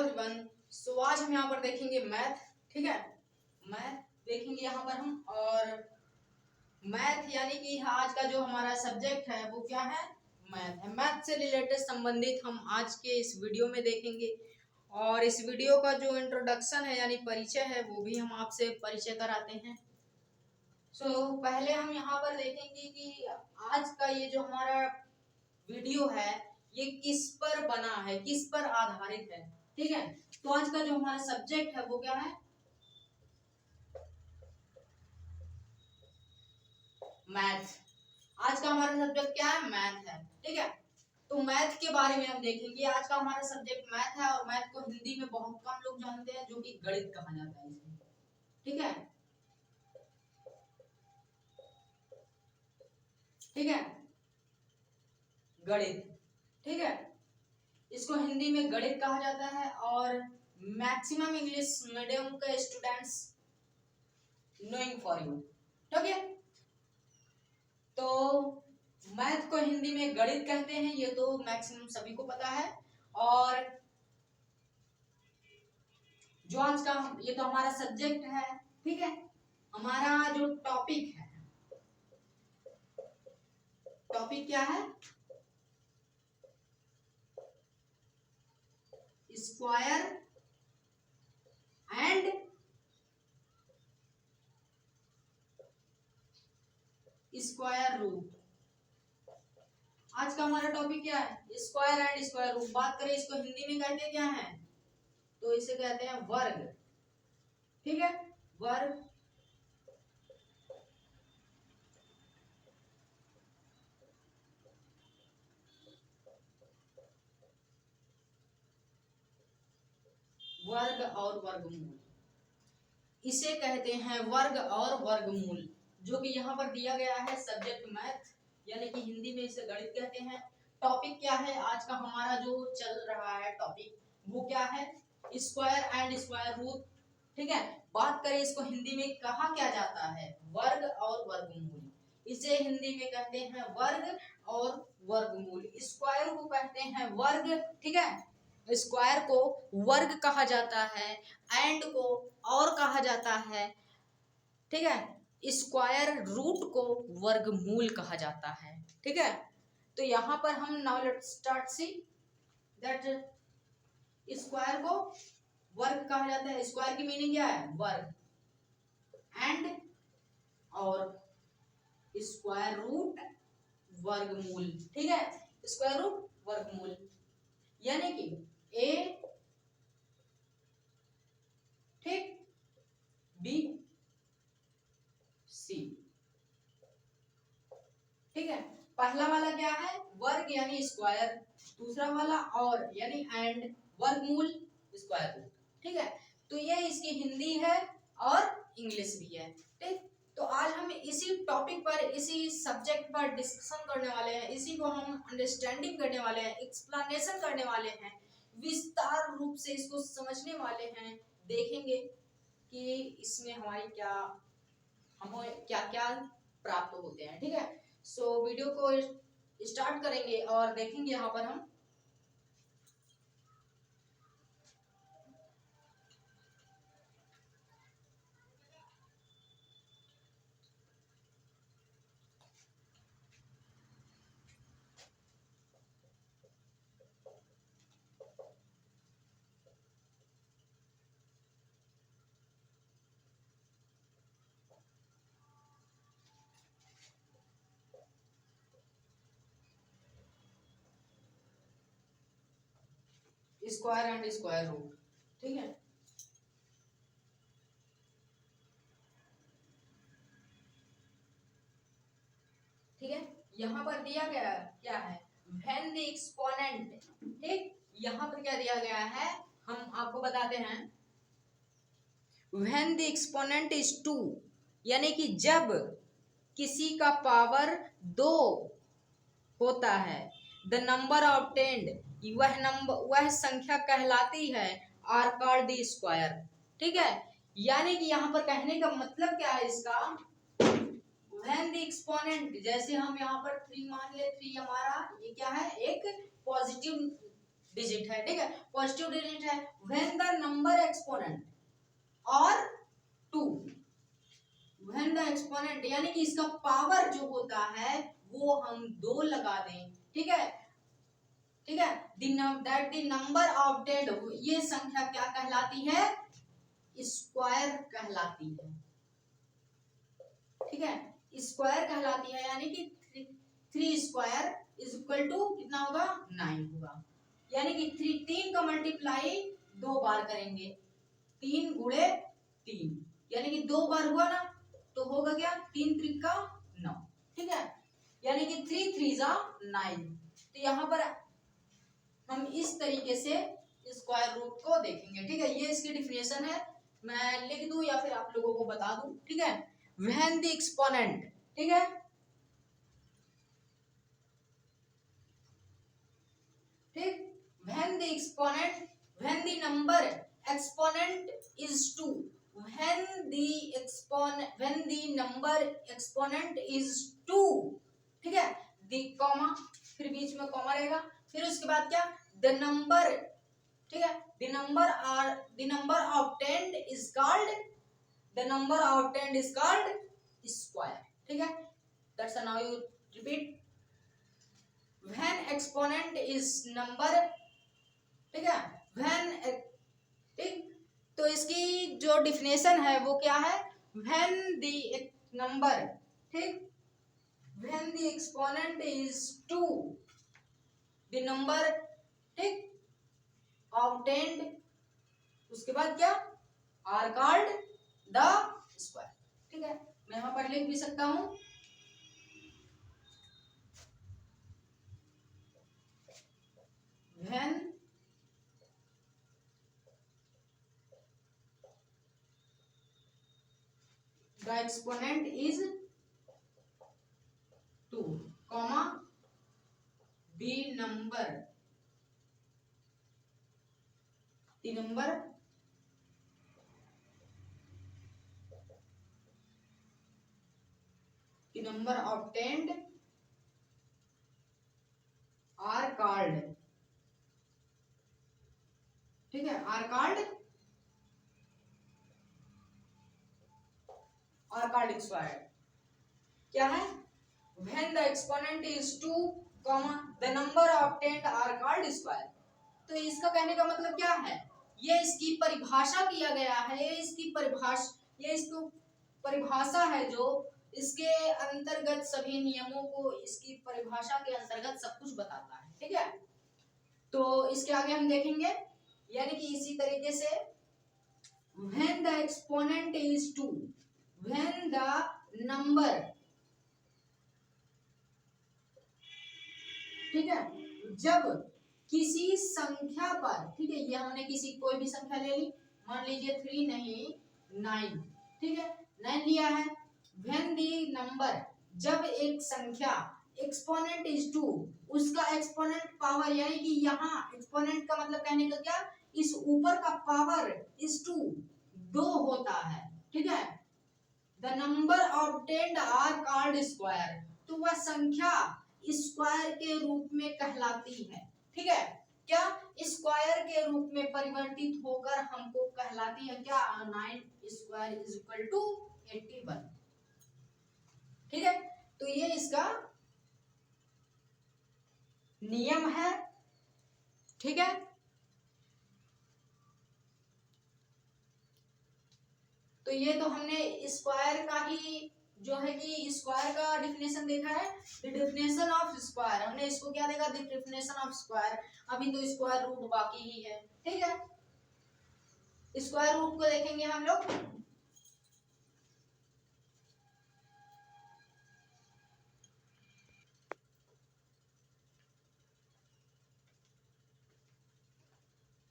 Everyone. सो आज हम यहाँ पर देखेंगे मैथ। ठीक है, मैथ देखेंगे यहाँ पर हम। और मैथ यानी कि आज का जो हमारा सब्जेक्ट है वो क्या है, मैथ है। मैथ से रिलेटेड संबंधित हम आज के इस वीडियो में देखेंगे। और इस वीडियो का जो इंट्रोडक्शन है यानी परिचय है वो भी हम आपसे परिचय कराते हैं। पहले हम यहाँ पर देखेंगे कि आज का ये जो हमारा वीडियो है ये किस पर बना है, किस पर आधारित है। ठीक है, तो आज का जो हमारा सब्जेक्ट है वो क्या है, मैथ। आज का हमारा सब्जेक्ट क्या है, मैथ है। ठीक है, तो मैथ के बारे में हम देखेंगे। आज का हमारा सब्जेक्ट मैथ है और मैथ को हिंदी में बहुत कम लोग जानते हैं, जो कि गणित कहा जाता है इसे। ठीक है, ठीक है, गणित। ठीक है, इसको हिंदी में गणित कहा जाता है। और मैक्सिमम इंग्लिश मीडियम के स्टूडेंट्स नोइंग फॉर यू। ठीक है, तो मैथ को हिंदी में गणित कहते हैं, ये तो मैक्सिमम सभी को पता है। और जो आज का ये तो हमारा सब्जेक्ट है। ठीक है, हमारा जो टॉपिक है, टॉपिक क्या है, स्क्वायर एंड स्क्वायर रूट। आज का हमारा टॉपिक क्या है, स्क्वायर एंड स्क्वायर रूट। बात करें इसको हिंदी में कहते हैं क्या है, तो इसे कहते हैं वर्ग। ठीक है, वर्ग। वर्ग और वर्गमूल, इसे कहते हैं वर्ग और वर्गमूल, जो कि यहाँ पर दिया गया है सब्जेक्ट मैथ, यानी कि हिंदी में इसे गणित कहते हैं। टॉपिक क्या है आज का हमारा जो चल रहा है टॉपिक, वो क्या है, स्क्वायर एंड स्क्वायर रूट। ठीक है, बात करें इसको हिंदी में कहा क्या जाता है, वर्ग और वर्गमूल। इसे हिंदी में कहते हैं वर्ग और वर्गमूल। स्क्वायर को कहते हैं वर्ग। ठीक है, स्क्वायर को वर्ग कहा जाता है, एंड को और कहा जाता है। ठीक है, स्क्वायर रूट को वर्गमूल कहा जाता है। ठीक है, तो यहां पर हम now let's start see that square को वर्ग कहा जाता है। स्क्वायर की मीनिंग क्या है, वर्ग, एंड और स्क्वायर रूट वर्गमूल। ठीक है, स्क्वायर रूट वर्गमूल यानी कि ए, ठीक, बी, सी। ठीक है, पहला वाला क्या है, वर्ग यानी स्क्वायर। दूसरा वाला और यानी एंड, वर्गमूल स्क्वायर रूट। ठीक है, तो ये इसकी हिंदी है और इंग्लिश भी है। ठीक, तो आज हम इसी टॉपिक पर, इसी सब्जेक्ट पर डिस्कशन करने वाले हैं। इसी को हम अंडरस्टैंडिंग करने वाले हैं, एक्सप्लेनेशन करने वाले हैं, विस्तार रूप से इसको समझने वाले हैं। देखेंगे कि इसमें हमारी क्या, हमें क्या क्या प्राप्त होते हैं। ठीक है, वीडियो को स्टार्ट करेंगे और देखेंगे यहाँ पर हम स्क्वायर एंड स्क्वायर रूट। ठीक है, ठीक है, यहाँ पर दिया गया क्या है, व्हेन द एक्सपोनेंट। ठीक, यहाँ पर क्या दिया गया है, हम आपको बताते हैं। व्हेन द एक्सपोनेंट इज 2, यानी कि जब किसी का पावर 2 होता है, द नंबर ऑब्टेन्ड, वह संख्या कहलाती है, आर कॉल्ड द स्क्वायर। ठीक है, यानी कि यहाँ पर कहने का मतलब क्या है इसका, व्हेन द एक्सपोनेंट, जैसे हम यहाँ पर 3 मान ले, 3 हमारा ये क्या है, एक पॉजिटिव डिजिट है, ठीक है, पॉजिटिव डिजिट है। व्हेन द नंबर एक्सपोनेंट और 2, व्हेन द एक्सपोनेंट यानी कि इसका पावर जो होता है वो हम 2 लगा दें, ठीक है, ठीक है, that the number of dead, ये संख्या क्या कहलाती है, स्क्वायर कहलाती है, ठीक है, स्क्वायर कहलाती है, यानी कि 3 स्क्वायर इज इक्वल टू कितना होगा, 9 होगा, यानी कि 3 का मल्टीप्लाई 2 बार करेंगे, 3 गुणे 3 यानी कि 2 बार हुआ ना, तो होगा क्या, 3 त्रिका 9, ठीक है, यानी कि 3 3 जा 9। तो यहाँ पर हम इस तरीके से स्क्वायर रूट को देखेंगे, ठीक है, ये इसकी डिफिनेशन है, मैं लिख दूं या फिर आप लोगों को बता दूं, ठीक है। व्हेन द एक्सपोनेंट, ठीक है, ठीक, when the exponent, when the number exponent is 2, when the number exponent is 2, ठीक है, द कॉमा, फिर बीच में कॉमा रहेगा, फिर उसके बाद क्या, द नंबर, ठीक है, the number obtained is called, the number obtained is called square, ठीक है, that's now you repeat, when exponent is number, ठीक है, व्हेन, ठीक, तो इसकी जो डिफिनेशन है वो क्या है, व्हेन द नंबर, ठीक, when the exponent is 2, the number, ठीक, ऑब्टेन्ड, उसके बाद क्या, आर कॉल्ड द स्क्वायर, ठीक है, मैं यहां पर लिख भी सकता हूं, when the exponent is 2, comma, the number obtained are called, ठीक है, are called square, क्या है, when the exponent is 2, the number obtained are called square। तो इसका कहने का मतलब क्या है, ये इसकी परिभाषा किया गया है, ये इसकी परिभाषा है, जो इसके अंतर्गत सभी नियमों को इसकी परिभाषा के अंतर्गत सब कुछ बताता है, ठीक है। तो इसके आगे हम देखेंगे, यानी कि इसी तरीके से when the exponent is 2, when the number, ठीक है, जब किसी संख्या पर, ठीक है, ये हमने किसी कोई भी संख्या ले ली, मान लीजिए 3 नहीं 9, ठीक है, 9 लिया है, when the number, जब एक संख्या एक्सपोनेंट इज 2, उसका एक्सपोनेंट पावर, यानी कि यहाँ एक्सपोनेंट का मतलब कहने का क्या, इस ऊपर का पावर इज 2 होता है, ठीक है, the number obtained are called square, तो वह संख्या स्क्वायर के रूप में कहलाती है, ठीक है, क्या, स्क्वायर के रूप में परिवर्तित होकर हमको कहलाती है क्या, 9 स्क्वायर इज इक्वल टू 81, ठीक है। तो ये इसका नियम है, ठीक है, तो ये तो हमने स्क्वायर का ही जो है कि स्क्वायर का डिफिनेशन देखा है, द डिफिनेशन ऑफ स्क्वायर, हमने इसको क्या देखा, द डिफिनेशन ऑफ स्क्वायर, अभी तो स्क्वायर रूट बाकी ही है, ठीक है, स्क्वायर रूट को देखेंगे हम लोग,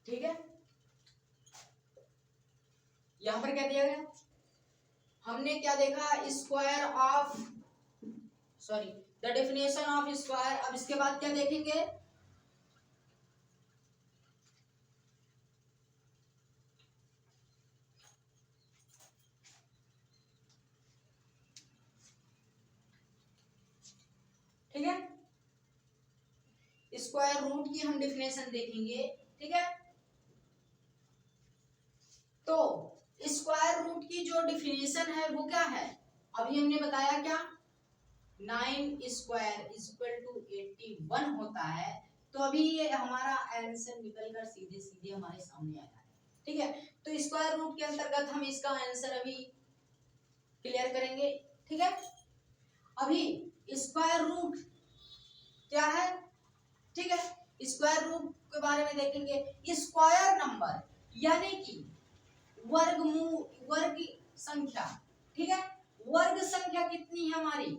ठीक है, यहां पर क्या दिया गया, हमने क्या देखा, square of, sorry, the definition of square, अब इसके बाद क्या देखेंगे, ठीक है, स्क्वायर रूट की हम डिफिनेशन देखेंगे, ठीक है। तो स्क्वायर रूट की जो डिफिनेशन है वो क्या है, अभी हमने बताया क्या, 9 स्क्वायर इक्वल टू 81 होता है। तो अभी ये हमारा आंसर निकल कर सीधे सीधे हमारे सामने आया है, ठीक है। तो स्क्वायर रूट के अंतर्गत हम इसका आंसर अभी क्लियर करेंगे, ठीक है। अभी स्क्वायर रूट क्या है, ठीक है, स्क्वायर रूट के बारे में देखेंगे। स्क्वायर नंबर यानी कि वर्ग संख्या, ठीक है। वर्ग संख्या कितनी है हमारी,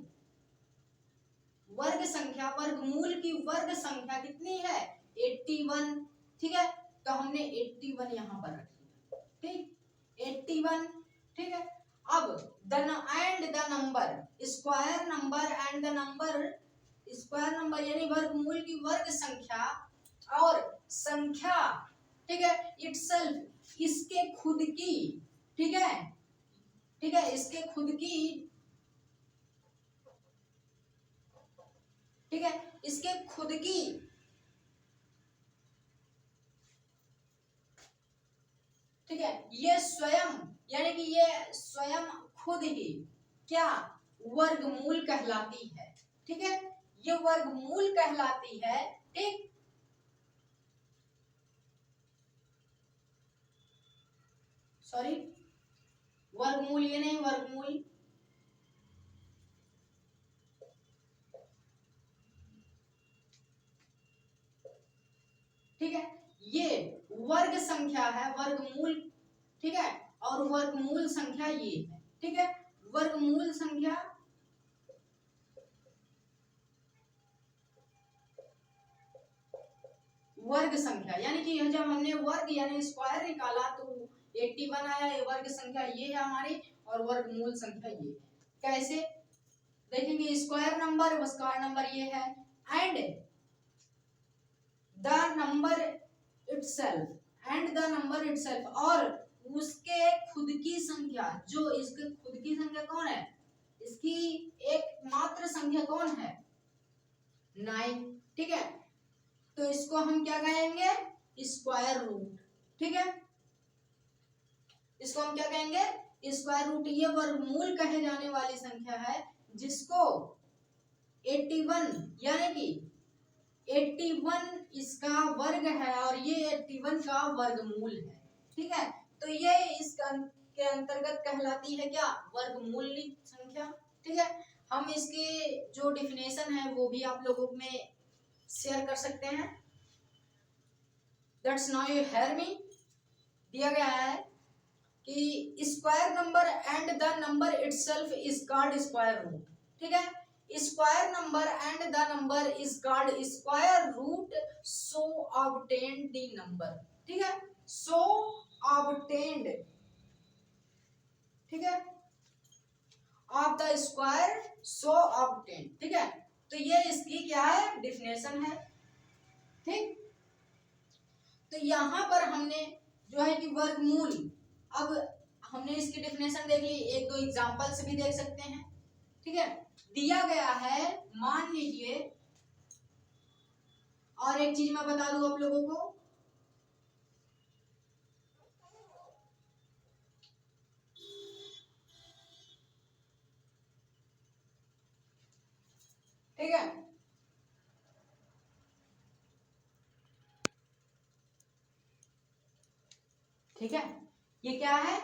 वर्ग संख्या, वर्गमूल की वर्ग संख्या कितनी है, 81, ठीक है। तो हमने 81 यहाँ पर रखी, ठीक, 81, ठीक है। अब the number, square number and the number, square number यानी वर्गमूल की वर्ग संख्या और संख्या, ठीक है, इटसेल्फ इसके खुद की, ठीक है, ठीक है, इसके खुद की, ठीक है, इसके खुद की, ठीक है, ये स्वयं यानी कि ये स्वयं खुद ही क्या वर्गमूल कहलाती है, ठीक है, ये वर्गमूल कहलाती है, ठीक। सॉरी, वर्गमूल ये नहीं, वर्गमूल, ठीक है, ये वर्ग संख्या है, वर्गमूल, ठीक है, और वर्गमूल संख्या ये है, ठीक है। वर्गमूल संख्या वर्ग संख्या यानी कि जब हमने वर्ग यानी स्क्वायर निकाला तो 81 आया, ये वर्ग संख्या ये है हमारी, और वर्गमूल संख्या ये है। कैसे देखेंगे, स्क्वायर नंबर ये है, एंड द नंबर इटसेल्फ, और उसके खुद की संख्या, जो इसके खुद की संख्या कौन है, इसकी एकमात्र संख्या कौन है, 9, ठीक है। तो इसको हम क्या कहेंगे, स्क्वायर रूट, ठीक है, इसको हम क्या कहेंगे, स्क्वायर रूट। ये वर्गमूल कहे जाने वाली संख्या है जिसको 81 यानी कि 81 इसका वर्ग है और ये 81 का वर्गमूल है, ठीक है। तो ये इसका के अंतर्गत कहलाती है क्या, वर्गमूल संख्या, ठीक है। हम इसके जो डिफिनेशन है वो भी आप लोगों में शेयर कर सकते हैं। That's now you hear me, दिया गया है कि square number and the number itself is called square root, ठीक है। Square number and the number is called square root, so obtained the number, ठीक है, सो ऑब्टेन्ड, ठीक है, of the square, so obtained, ठीक है। तो ये इसकी क्या है, डिफिनेशन है, ठीक। तो यहां पर हमने जो है कि वर्गमूल, अब हमने इसकी डेफिनेशन देख ली, एक दो एग्जांपल्स भी देख सकते हैं, ठीक है। दिया गया है, मान लीजिए, और एक चीज मैं बता दूं आप लोगों को, ठीक है, ठीक है, ये क्या है,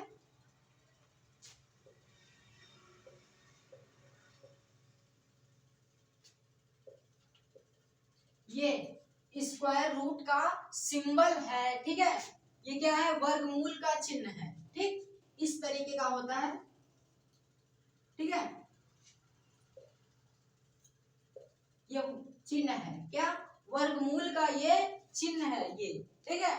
ये स्क्वायर रूट का सिंबल है, ठीक है। ये क्या है, वर्गमूल का चिन्ह है, ठीक, इस तरीके का होता है, ठीक है। ये चिन्ह है क्या, वर्गमूल का ये चिन्ह है ये, ठीक है।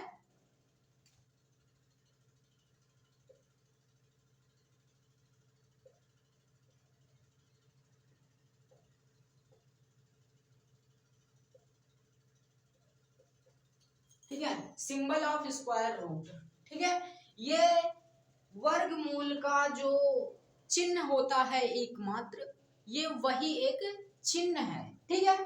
ठीक है, सिंबल ऑफ स्क्वायर रूट, ठीक है। ये वर्गमूल का जो चिन्ह होता है एकमात्र, ये वही एक चिन्ह है, ठीक है।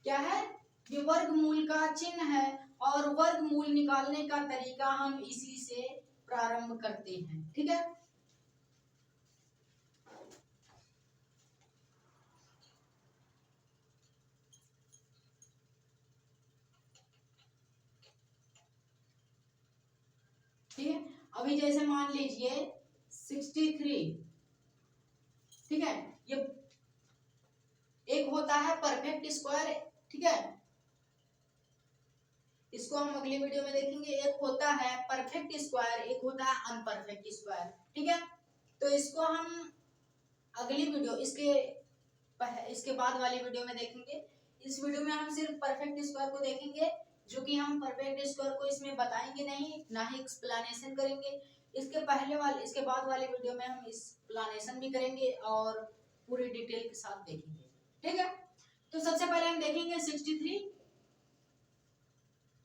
क्या है, ये वर्गमूल का चिन्ह है और वर्गमूल निकालने का तरीका हम इसी से प्रारंभ करते हैं। ठीक है, ठीक है। अभी जैसे मान लीजिए 63, ठीक है, ये एक होता है परफेक्ट स्क्वायर, ठीक है, इसको हम अगली वीडियो में देखेंगे। एक होता है परफेक्ट स्क्वायर, एक होता है अनपरफेक्ट स्क्वायर, ठीक है। तो इसको हम अगली वीडियो, इसके बाद वाली वीडियो में देखेंगे। इस वीडियो में हम सिर्फ परफेक्ट स्क्वायर को देखेंगे, जो कि हम परफेक्ट स्क्वायर को इसमें बताएंगे नहीं, ना ही एक्सप्लेनेशन करेंगे। इसके बाद वाले वीडियो में हम एक्सप्लेनेशन भी करेंगे और पूरी डिटेल के साथ देखेंगे। ठीक है, तो सबसे पहले हम देखेंगे 63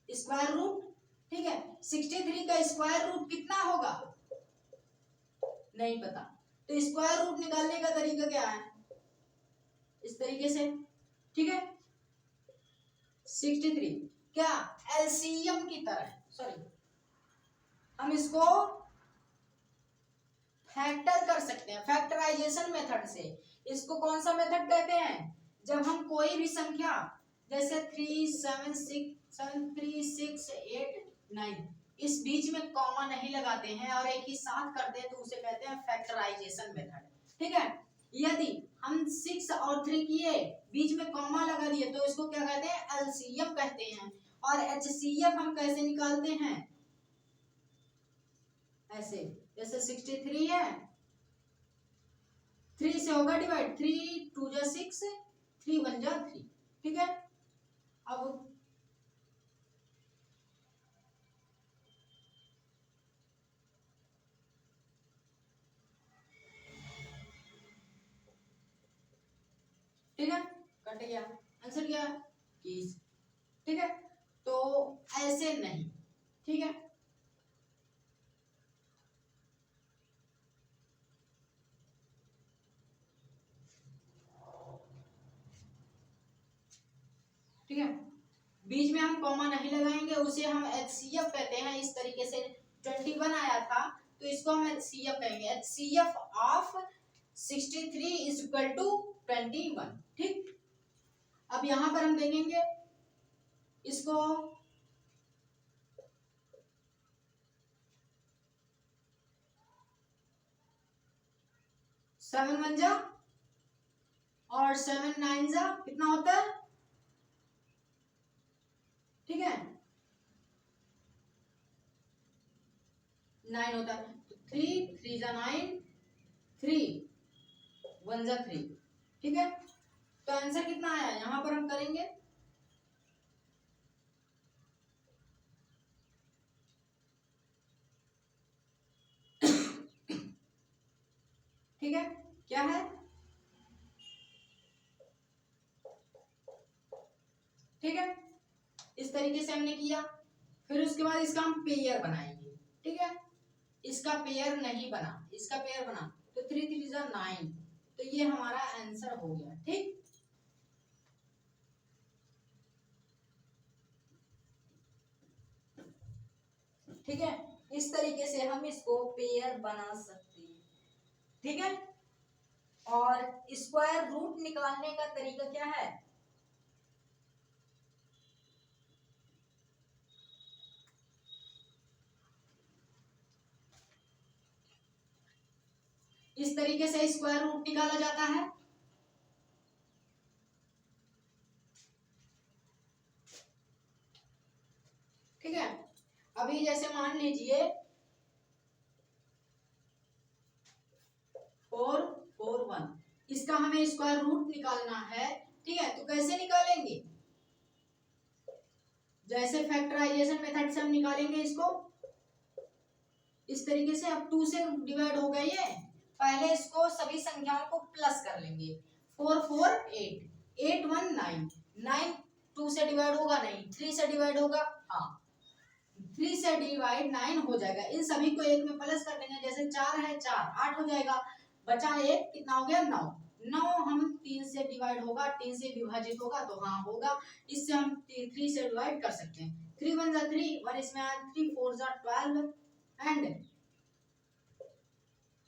स्क्वायर रूट। ठीक है, 63 का स्क्वायर रूट कितना होगा, नहीं पता, तो स्क्वायर रूट निकालने का तरीका क्या है, इस तरीके से। ठीक है, 63 क्या एलसीएम की तरह, सॉरी, हम इसको फैक्टर कर सकते हैं फैक्टराइजेशन मेथड से। इसको कौन सा मेथड कहते हैं, जब हम कोई भी संख्या जैसे 3 7 6 7 3 6 8 9 इस बीच में कॉमा नहीं लगाते हैं और एक ही साथ करते हैं, तो उसे कहते हैं फैक्टराइजेशन मेथड। ठीक है, यदि हम 6 और 3 किए, बीच में कॉमा लगा दिए, तो इसको क्या कहते हैं, एलसीएम कहते हैं। और एचसीएफ हम कैसे निकालते हैं, ऐसे, जैसे 63 है, 3 से होगा डिवाइड, 3 2 जा 6, 3 1 जा 3। ठीक है, अब ठीक है, कट गया, आंसर क्या, 21। ठीक है, तो ऐसे नहीं, ठीक है, ठीक है, बीच में हम कॉमा नहीं लगाएंगे, उसे हम एचसीएफ कहते हैं। इस तरीके से 21 आया था, तो इसको हम एचसीएफ कहेंगे, HCF of 63 is equal to 21। ठीक, अब यहां पर हम देखेंगे इसको, सेवन वन जा और 7 9 जा कितना होता है, ठीक है, 9 होता है, 3 3 जा 9, 3 1 जा 3। ठीक है, तो आंसर कितना आया, यहां पर हम करेंगे ठीक है, क्या है, ठीक है, इस तरीके से हमने किया। फिर उसके बाद इसका हम पेयर बनाएंगे। ठीक है, इसका पेयर नहीं बना, इसका पेयर बना, तो 3 3 जा 9, तो ये हमारा आंसर हो गया। ठीक, ठीक है, इस तरीके से हम इसको पेयर बना सकते हैं। ठीक है, और स्क्वायर रूट निकालने का तरीका क्या है, इस तरीके से स्क्वायर रूट निकाला जाता है। ठीक है, अभी जैसे मान लीजिए 4 4 1, इसका हमें स्क्वायर रूट निकालना है। ठीक है, तो कैसे निकालेंगे, जैसे फैक्टराइजेशन मेथड से हम निकालेंगे इसको, इस तरीके से। अब 2 से डिवाइड हो गई है, पहले इसको सभी संख्याओं को प्लस कर लेंगे, 4 4 8 8 1 9 9 2 से डिवाइड होगा नहीं, 3 से डिवाइड होगा, हाँ 3 से डिवाइड 9 हो जाएगा। इन सभी को एक में प्लस कर देंगे, जैसे 4 है 4 8 हो जाएगा, बचा एक, कितना हो गया 9 9 हम 3 से डिवाइड होगा, 3 से विभाजित होगा तो हाँ होगा, इससे हम 3 से डिवाइड कर सकते हैं। 3 1 जा 3, 1 इसमें आया, 3 4 जा 12 एंड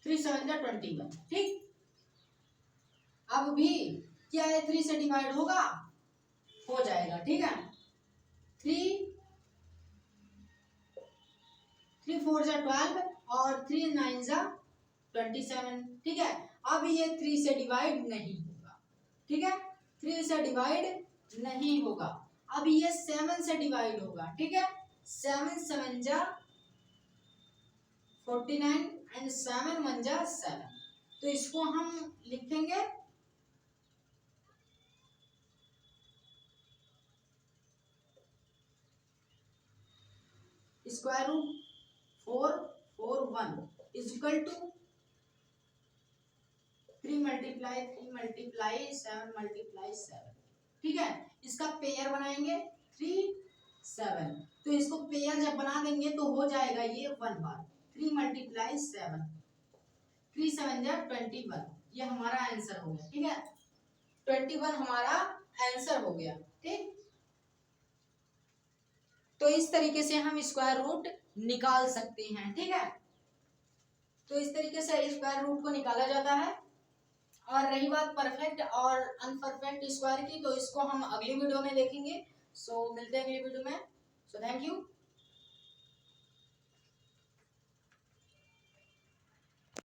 3 7 जा 21। ठीक, अब भी क्या है, 3 से डिवाइड होगा, हो जाएगा। ठीक है, 3 4 जा 12 और 3 9 जा 27। ठीक है, अब ये 3 से डिवाइड नहीं होगा। ठीक है, 3 से डिवाइड नहीं होगा, अब ये 7 से डिवाइड होगा। ठीक है, 7 7 जा 49 एंड 7 1 जा 7, तो इसको हम लिखेंगे square root 4 4 1 is equal to 3 multiply 7 multiply 7। ठीक है, इसका पेयर बनाएंगे 3 7, तो इसको पेयर जब बना देंगे तो हो जाएगा ये 1 बार। 3 मल्टीप्लाई 7, 3 7 जा 21, ये हमारा आंसर हो गया। ठीक है, 21 हमारा आंसर हो गया। ठीक, तो इस तरीके से हम स्क्वायर रूट निकाल सकते हैं। ठीक है, तो इस तरीके से स्क्वायर रूट को निकाला जाता है। और रही बात परफेक्ट और अनपरफेक्ट स्क्वायर की, तो इसको हम अगली वीडियो में देखेंगे। सो मिलते हैं अगली वीडियो में। So thank you.